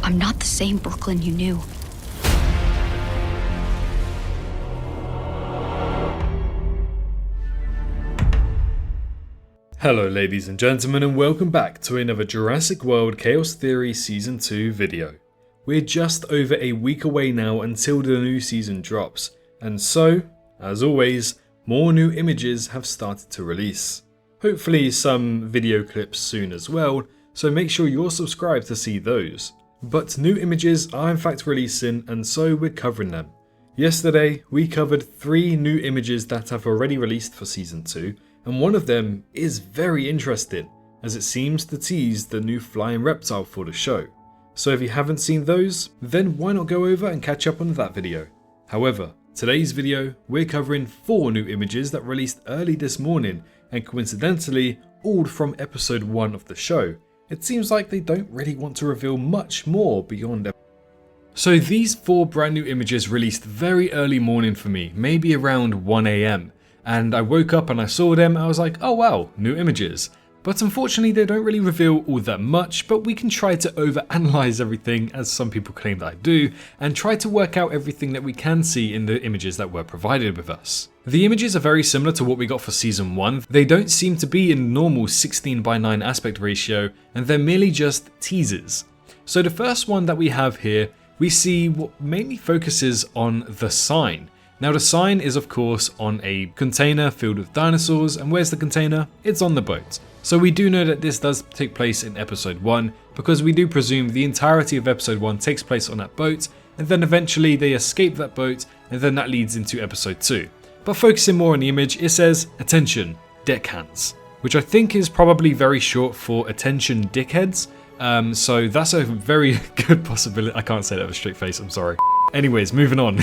I'm not the same Brooklyn you knew. Hello ladies and gentlemen, and welcome back to another Jurassic World Chaos Theory Season 2 video. We're just over a week away now until the new season drops, and so, as always, more new images have started to release. Hopefully some video clips soon as well, so make sure you're subscribed to see those. But new images are in fact releasing, and so we're covering them. Yesterday, we covered 3 new images that have already released for Season 2, and one of them is very interesting, as it seems to tease the new flying reptile for the show. So if you haven't seen those, then why not go over and catch up on that video. However, today's video, we're covering 4 new images that released early this morning, and coincidentally, all from episode 1 of the show. It seems like they don't really want to reveal much more beyond. So these 4 brand new images released very early morning for me, maybe around 1 AM. And I woke up and I saw them, I was like, oh wow, new images. But unfortunately they don't really reveal all that much, but we can try to overanalyze everything, as some people claim that I do, and try to work out everything that we can see in the images that were provided with us. The images are very similar to what we got for Season 1, they don't seem to be in normal 16:9 aspect ratio, and they're merely just teasers. So the first one that we have here, we see what mainly focuses on the sign. Now the sign is of course on a container filled with dinosaurs, and where's the container? It's on the boat. So we do know that this does take place in episode 1, because we do presume the entirety of episode 1 takes place on that boat, and then eventually they escape that boat, and then that leads into episode 2. But focusing more on the image, it says, attention, deckhands, which I think is probably very short for attention dickheads. So that's a very good possibility. I can't say that with a straight face, I'm sorry. Anyways, moving on.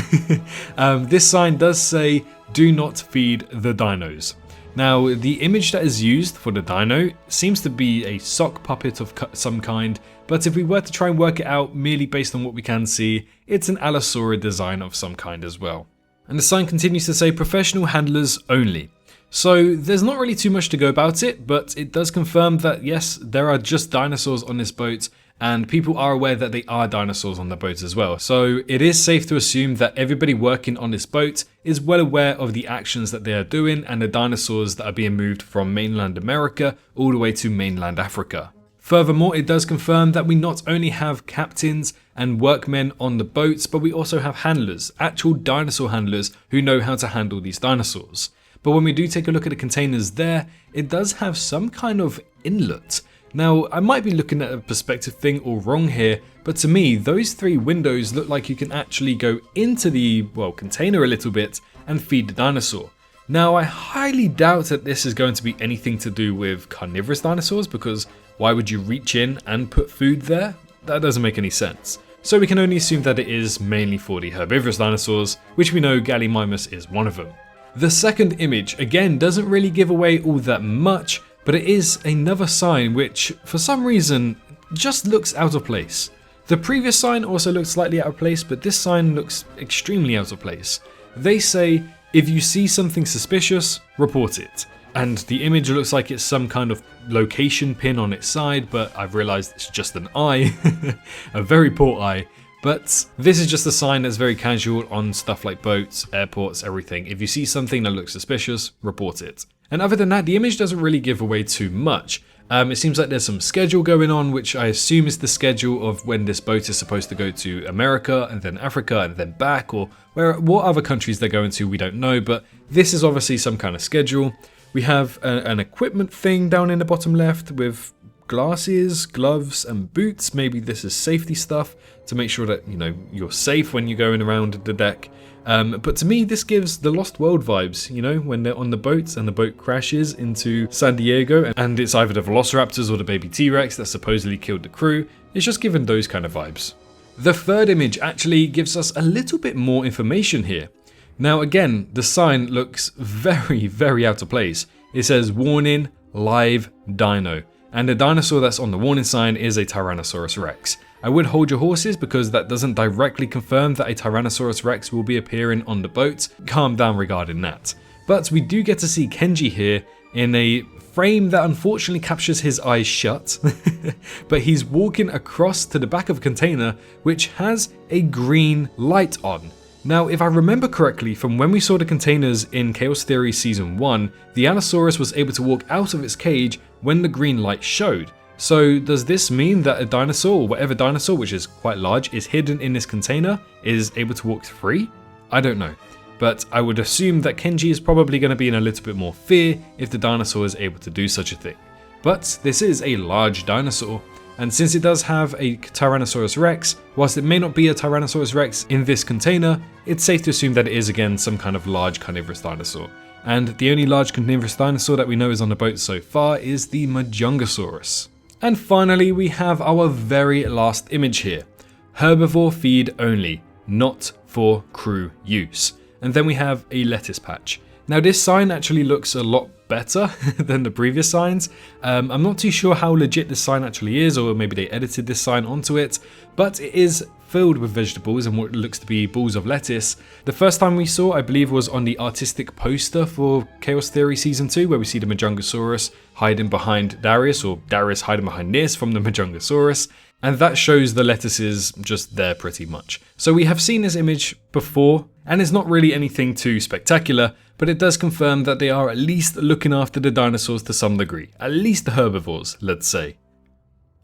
This sign does say, do not feed the dinos. Now, the image that is used for the dino seems to be a sock puppet of some kind, but if we were to try and work it out merely based on what we can see, it's an Allosaurus design of some kind as well. And the sign continues to say professional handlers only. So there's not really too much to go about it, but it does confirm that yes, there are just dinosaurs on this boat, and people are aware that they are dinosaurs on the boat as well. So it is safe to assume that everybody working on this boat is well aware of the actions that they are doing and the dinosaurs that are being moved from mainland America all the way to mainland Africa. Furthermore, it does confirm that we not only have captains and workmen on the boats, but we also have handlers, actual dinosaur handlers who know how to handle these dinosaurs. But when we do take a look at the containers there, it does have some kind of inlet. Now, I might be looking at a perspective thing or wrong here, but to me, those 3 windows look like you can actually go into the, container a little bit and feed the dinosaur. Now, I highly doubt that this is going to be anything to do with carnivorous dinosaurs, because why would you reach in and put food there? That doesn't make any sense. So we can only assume that it is mainly for the herbivorous dinosaurs, which we know Gallimimus is one of them. The second image, again, doesn't really give away all that much, but it is another sign which, for some reason, just looks out of place. The previous sign also looked slightly out of place, but this sign looks extremely out of place. They say, if you see something suspicious, report it. And the image looks like it's some kind of location pin on its side, but I've realized it's just an eye, a very poor eye. But this is just a sign that's very casual on stuff like boats, airports, everything. If you see something that looks suspicious, report it. And other than that, the image doesn't really give away too much. It seems like there's some schedule going on, which I assume is the schedule of when this boat is supposed to go to America and then Africa and then back, or what other countries they're going to, we don't know, but this is obviously some kind of schedule. We have an equipment thing down in the bottom left with glasses, gloves and boots. Maybe this is safety stuff to make sure that you're safe when you're going around the deck. But to me, this gives the Lost World vibes, when they're on the boat and the boat crashes into San Diego and it's either the Velociraptors or the baby T-Rex that supposedly killed the crew. It's just given those kind of vibes. The third image actually gives us a little bit more information here. Now again, the sign looks very, very out of place. It says warning, live dino. And the dinosaur that's on the warning sign is a Tyrannosaurus Rex. I would hold your horses because that doesn't directly confirm that a Tyrannosaurus Rex will be appearing on the boat. Calm down regarding that. But we do get to see Kenji here in a frame that unfortunately captures his eyes shut, but he's walking across to the back of a container which has a green light on. Now, if I remember correctly from when we saw the containers in Chaos Theory Season 1, the Allosaurus was able to walk out of its cage when the green light showed. So does this mean that a dinosaur, or whatever dinosaur, which is quite large, is hidden in this container, is able to walk free? I don't know. But I would assume that Kenji is probably going to be in a little bit more fear if the dinosaur is able to do such a thing. But this is a large dinosaur, and since it does have a Tyrannosaurus Rex, whilst it may not be a Tyrannosaurus Rex in this container, it's safe to assume that it is again some kind of large carnivorous dinosaur. And the only large carnivorous dinosaur that we know is on the boat so far is the Majungasaurus. And finally, we have our very last image here. Herbivore feed only, not for crew use. And then we have a lettuce patch. Now this sign actually looks a lot better than the previous signs. I'm not too sure how legit this sign actually is, or maybe they edited this sign onto it, but it is filled with vegetables and what looks to be balls of lettuce. The first time we saw, I believe, was on the artistic poster for Chaos Theory Season 2, where we see the Majungasaurus hiding behind Darius, or Darius hiding behind Nis from the Majungasaurus. And that shows the lettuces just there pretty much. So we have seen this image before, and it's not really anything too spectacular, but it does confirm that they are at least looking after the dinosaurs to some degree. At least the herbivores, let's say.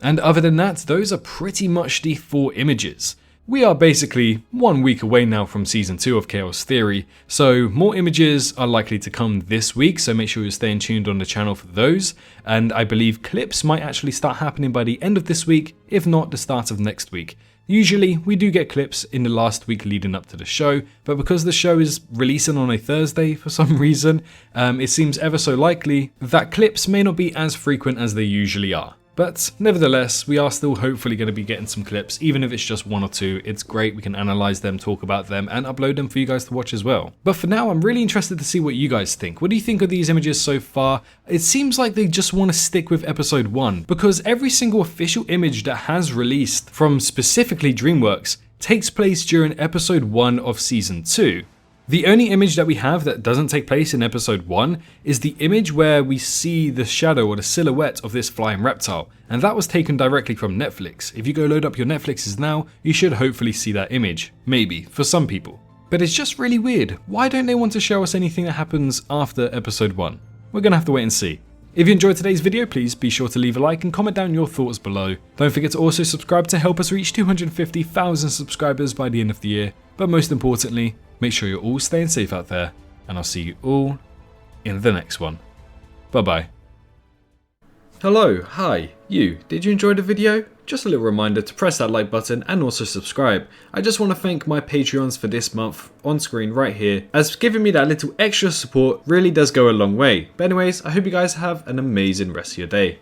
And other than that, those are pretty much the 4 images. We are basically 1 week away now from Season 2 of Chaos Theory, so more images are likely to come this week, so make sure you're staying tuned on the channel for those. And I believe clips might actually start happening by the end of this week, if not the start of next week. Usually, we do get clips in the last week leading up to the show, but because the show is releasing on a Thursday for some reason, it seems ever so likely that clips may not be as frequent as they usually are. But nevertheless, we are still hopefully going to be getting some clips, even if it's just 1 or 2. It's great, we can analyze them, talk about them, and upload them for you guys to watch as well. But for now, I'm really interested to see what you guys think. What do you think of these images so far? It seems like they just want to stick with episode 1, because every single official image that has released from specifically DreamWorks takes place during episode 1 of season 2. The only image that we have that doesn't take place in episode 1 is the image where we see the shadow or the silhouette of this flying reptile, and that was taken directly from Netflix. If you go load up your Netflixes now, you should hopefully see that image. Maybe, for some people. But it's just really weird. Why don't they want to show us anything that happens after episode 1? We're gonna have to wait and see. If you enjoyed today's video, please be sure to leave a like and comment down your thoughts below. Don't forget to also subscribe to help us reach 250,000 subscribers by the end of the year. But most importantly, make sure you're all staying safe out there, and I'll see you all in the next one. Bye bye. Hello, hi, you. Did you enjoy the video? Just a little reminder to press that like button and also subscribe. I just want to thank my Patreons for this month on screen right here, as giving me that little extra support really does go a long way. But anyways, I hope you guys have an amazing rest of your day.